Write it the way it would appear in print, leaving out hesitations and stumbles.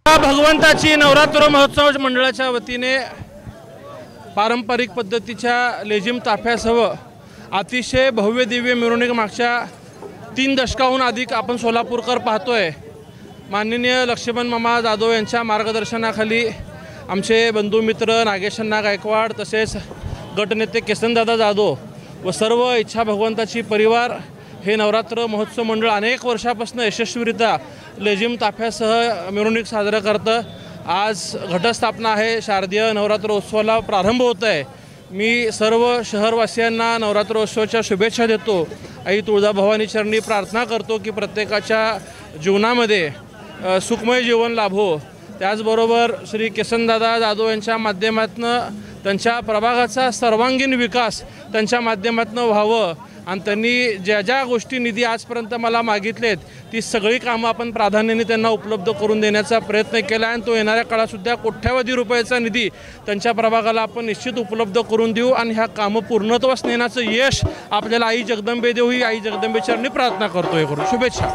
भगवंताची नवरात्र महोत्सव मंडळाच्या वतीने पारंपरिक पद्धतीच्या लेझिम ताफ्यासह अतिशय भव्य दिव्य मिरवणूक मागच्या 3 दशकाहून अधिक आपण सोलापूरकर पाहतोय। माननीय लक्ष्मण मामा जाधव यांच्या मार्गदर्शनाखाली आमचे बंधू मित्र नागेशण्णा गायकवाड तसेच गटनेते केसनदादा जाधव व सर्व इच्छा भगवंताची परिवार हे नवरात्र महोत्सव मंडळ अनेक वर्षापासून यशस्वीरित्या लेझिम ताफ्यासह मिरवणूक साजरा करतं। आज घटस्थापना आहे, शारदीय नवरात्र उत्सवाला प्रारंभ होत आहे। मी सर्व शहरवासियांना नवरात्रोत्सवाच्या शुभेच्छा देतो। आई तुळजाभवानी चरणी प्रार्थना करतो की प्रत्येकाच्या जीवनामध्ये सुखमय जीवन लाभो। त्याचबरोबर श्री केसनदादा जाधव यांच्या माध्यमातून त्यांच्या प्रभागाचा सर्वांगीण विकास त्यांच्या माध्यमातून व्हावं आणि त्यांनी ज्या ज्या गोष्टी निधी आजपर्यंत मला मागितलेत ती सगळी कामं आपण प्राधान्याने त्यांना उपलब्ध करून देण्याचा प्रयत्न केला आणि तो येणाऱ्या काळातसुद्धा कोट्यावधी रुपयाचा निधी त्यांच्या प्रभागाला आपण निश्चित उपलब्ध करून देऊ आणि ह्या कामं पूर्णत्वास नेण्याचं यश आपल्याला आई जगदंबे देऊ ही आई जगदंबे चरणी प्रार्थना करतोय। शुभेच्छा।